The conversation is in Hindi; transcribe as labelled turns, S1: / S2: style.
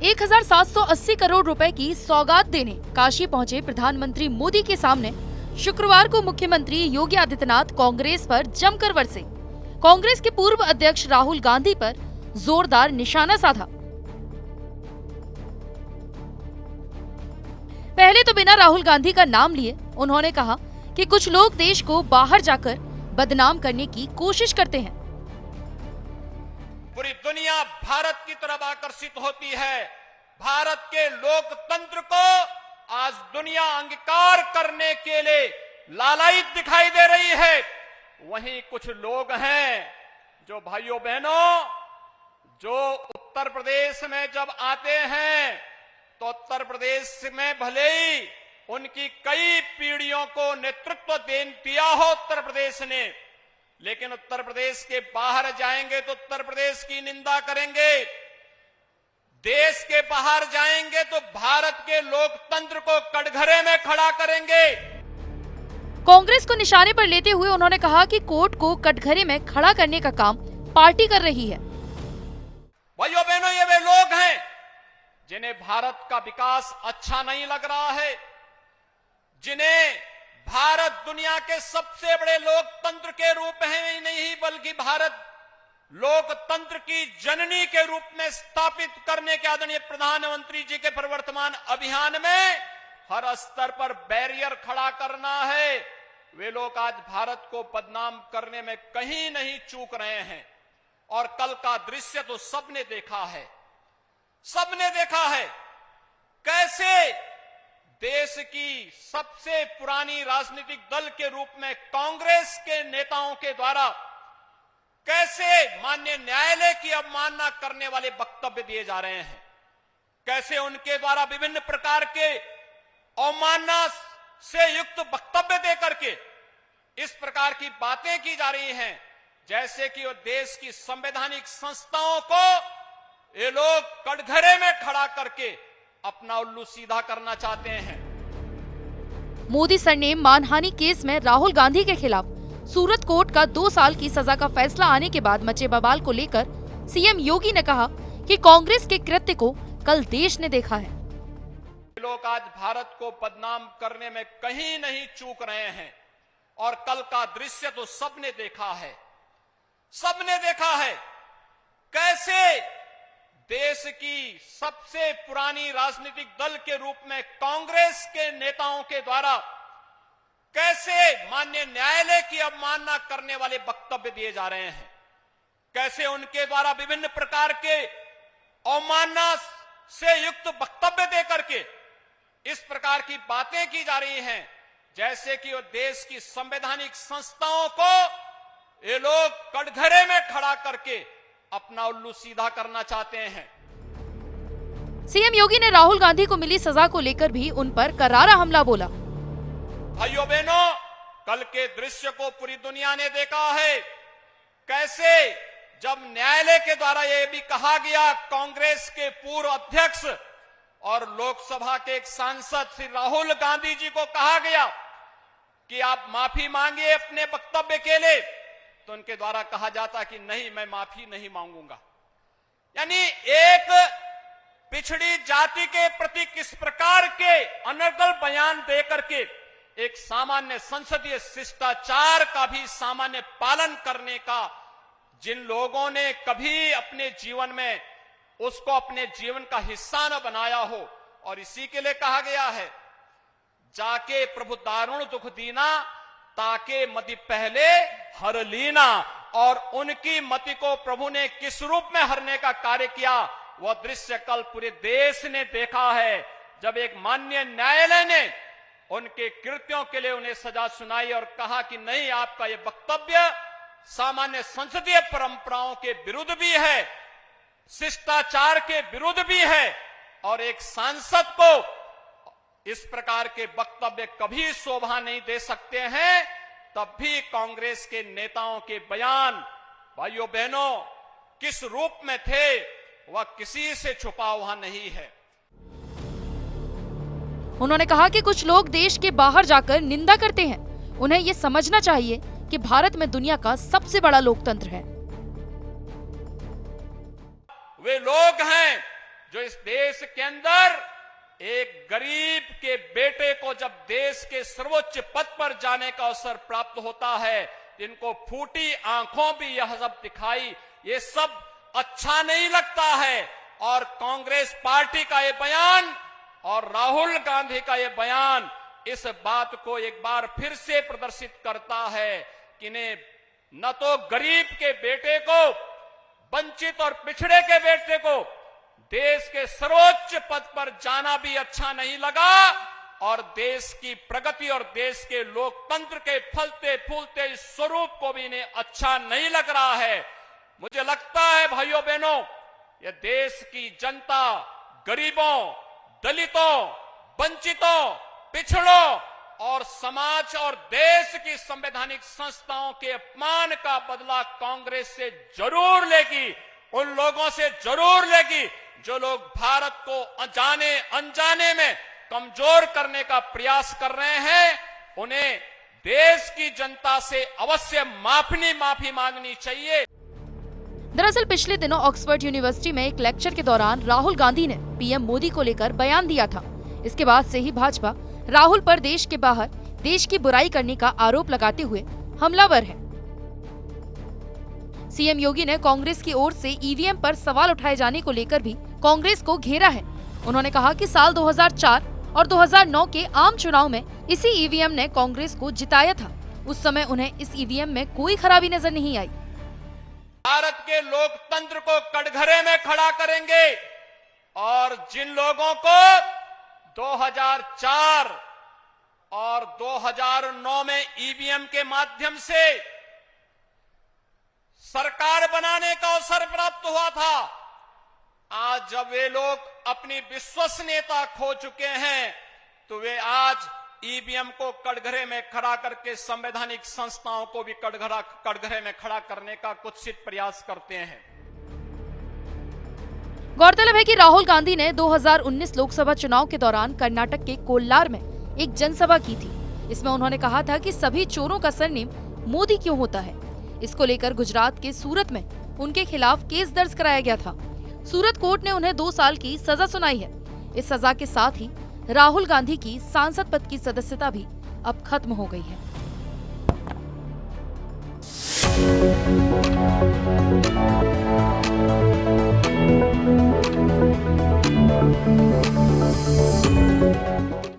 S1: 1780 करोड़ रुपए की सौगात देने काशी पहुंचे प्रधानमंत्री मोदी के सामने शुक्रवार को मुख्यमंत्री योगी आदित्यनाथ कांग्रेस पर जमकर बरसे। कांग्रेस के पूर्व अध्यक्ष राहुल गांधी पर जोरदार निशाना साधा। पहले तो बिना राहुल गांधी का नाम लिए उन्होंने कहा कि कुछ लोग देश को बाहर जाकर बदनाम करने की कोशिश करते हैं।
S2: पूरी दुनिया भारत की तरफ आकर्षित होती है। भारत के लोकतंत्र को आज दुनिया अंगीकार करने के लिए लालायित दिखाई दे रही है। वहीं कुछ लोग हैं जो भाइयों बहनों, जो उत्तर प्रदेश में जब आते हैं तो उत्तर प्रदेश में भले ही उनकी कई पीढ़ियों को नेतृत्व दिया हो उत्तर प्रदेश ने, लेकिन उत्तर प्रदेश के बाहर जाएंगे तो उत्तर प्रदेश की निंदा करेंगे। देश के बाहर जाएंगे तो भारत के लोकतंत्र को कटघरे में खड़ा करेंगे।
S1: कांग्रेस को निशाने पर लेते हुए उन्होंने कहा कि कोर्ट को कटघरे में खड़ा करने का काम पार्टी कर रही है।
S2: भाइयों बहनों, ये वे लोग हैं जिन्हें भारत का विकास अच्छा नहीं लग रहा है, जिन्हें भारत दुनिया के सबसे बड़े लोकतंत्र के रूप में ही नहीं बल्कि भारत लोकतंत्र की जननी के रूप में स्थापित करने के आदरणीय प्रधानमंत्री जी के प्रवर्तमान अभियान में हर स्तर पर बैरियर खड़ा करना है। वे लोग आज भारत को बदनाम करने में कहीं नहीं चूक रहे हैं। और कल का दृश्य तो सबने देखा है, सबने देखा है कैसे देश की सबसे पुरानी राजनीतिक दल के रूप में कांग्रेस के नेताओं के द्वारा कैसे माननीय न्यायालय की अवमानना करने वाले वक्तव्य दिए जा रहे हैं, कैसे उनके द्वारा विभिन्न प्रकार के अवमानना से युक्त वक्तव्य देकर के इस प्रकार की बातें की जा रही हैं जैसे कि वो देश की संवैधानिक संस्थाओं को ये लोग कटघरे में खड़ा करके अपना उल्लू सीधा करना चाहते हैं।
S1: मोदी सरनेम मानहानि केस में राहुल गांधी के खिलाफ सूरत कोर्ट का 2 साल की सजा का फैसला आने के बाद मचे बवाल को लेकर सीएम योगी ने कहा कि कांग्रेस के कृत्य को कल देश ने देखा है।
S2: लोग आज भारत को बदनाम करने में कहीं नहीं चूक रहे हैं। और कल का दृश्य तो सबने देखा है, सबने देखा है कैसे देश की सबसे पुरानी राजनीतिक दल के रूप में कांग्रेस के नेताओं के द्वारा कैसे माननीय न्यायालय की अवमानना करने वाले वक्तव्य दिए जा रहे हैं, कैसे उनके द्वारा विभिन्न प्रकार के अवमानना से युक्त वक्तव्य देकर के इस प्रकार की बातें की जा रही हैं जैसे कि वो देश की संवैधानिक संस्थाओं को ये लोग कटघरे में खड़ा करके अपना उल्लू सीधा करना चाहते हैं।
S1: सीएम योगी ने राहुल गांधी को मिली सजा को लेकर भी उन पर करारा हमला बोला।
S2: भाइयों बहनों, कल के दृश्य को पूरी दुनिया ने देखा है कैसे जब न्यायालय के द्वारा यह भी कहा गया, कांग्रेस के पूर्व अध्यक्ष और लोकसभा के एक सांसद श्री राहुल गांधी जी को कहा गया कि आप माफी मांगिए अपने वक्तव्य के लिए, तो उनके द्वारा कहा जाता कि नहीं, मैं माफी नहीं मांगूंगा। यानी एक पिछड़ी जाति के प्रति किस प्रकार के अनर्गल बयान देकर के एक सामान्य संसदीय शिष्टाचार का भी सामान्य पालन करने का जिन लोगों ने कभी अपने जीवन में उसको अपने जीवन का हिस्सा न बनाया हो, और इसी के लिए कहा गया है जाके प्रभु दारुण दुख दीना ताके मति पहले हर लीना। और उनकी मति को प्रभु ने किस रूप में हरने का कार्य किया, वह दृश्य कल पूरे देश ने देखा है जब एक माननीय न्यायालय ने उनके कृत्यों के लिए उन्हें सजा सुनाई और कहा कि नहीं, आपका यह वक्तव्य सामान्य संसदीय परंपराओं के विरुद्ध भी है, शिष्टाचार के विरुद्ध भी है, और एक सांसद को इस प्रकार के वक्तव्य कभी शोभा नहीं दे सकते हैं। तब भी कांग्रेस के नेताओं के बयान भाइयों बहनों किस रूप में थे वह किसी से छुपा हुआ नहीं है।
S1: उन्होंने कहा कि कुछ लोग देश के बाहर जाकर निंदा करते हैं, उन्हें ये समझना चाहिए कि भारत में दुनिया का सबसे बड़ा लोकतंत्र है।
S2: वे लोग हैं जो इस देश के अंदर एक गरीब के बेटे को जब देश के सर्वोच्च पद पर जाने का अवसर प्राप्त होता है, इनको फूटी आंखों भी यह सब दिखाई, ये सब अच्छा नहीं लगता है। और कांग्रेस पार्टी का ये बयान और राहुल गांधी का ये बयान इस बात को एक बार फिर से प्रदर्शित करता है कि इन्हें न तो गरीब के बेटे को, वंचित और पिछड़े के बेटे को देश के सर्वोच्च पद पर जाना भी अच्छा नहीं लगा, और देश की प्रगति और देश के लोकतंत्र के फलते फूलते इस स्वरूप को भी इन्हें अच्छा नहीं लग रहा है। मुझे लगता है भाइयों बहनों, यह देश की जनता गरीबों, दलितों, वंचितों, पिछड़ों और समाज और देश की संवैधानिक संस्थाओं के अपमान का बदला कांग्रेस से जरूर लेगी, उन लोगों से जरूर लेगी जो लोग भारत को अनजाने अनजाने में कमजोर करने का प्रयास कर रहे हैं। उन्हें देश की जनता से अवश्य माफी मांगनी चाहिए।
S1: दरअसल पिछले दिनों ऑक्सफोर्ड यूनिवर्सिटी में एक लेक्चर के दौरान राहुल गांधी ने पीएम मोदी को लेकर बयान दिया था। इसके बाद से ही भाजपा राहुल पर देश के बाहर देश की बुराई करने का आरोप लगाते हुए हमलावर है। सीएम योगी ने कांग्रेस की ओर से ईवीएम पर सवाल उठाए जाने को लेकर भी कांग्रेस को घेरा है। उन्होंने कहा कि साल 2004 और 2009 के आम चुनाव में इसी ईवीएम ने कांग्रेस को जिताया था। उस समय उन्हें इस ईवीएम में कोई खराबी नजर नहीं आई।
S2: भारत के लोकतंत्र को कटघरे में खड़ा करेंगे और जिन लोगों को 2004 और 2009 में ईवीएम के माध्यम से सरकार बनाने का अवसर प्राप्त हुआ था, आज जब वे लोग अपनी विश्वसनीयता खो चुके हैं, तो वे आज ईवीएम को कटघरे में खड़ा करके संवैधानिक संस्थाओं को भी कटघरे में खड़ा करने का कुत्सित प्रयास करते हैं।
S1: गौरतलब है कि राहुल गांधी ने 2019 लोकसभा चुनाव के दौरान कर्नाटक के कोल्लार में एक जनसभा की थी। इसमें उन्होंने कहा था कि सभी चोरों का सरनेम मोदी क्यों होता है। इसको लेकर गुजरात के सूरत में उनके खिलाफ केस दर्ज कराया गया था। सूरत कोर्ट ने उन्हें 2 साल की सजा सुनाई है। इस सजा के साथ ही राहुल गांधी की सांसद पद की सदस्यता भी अब खत्म हो गई है।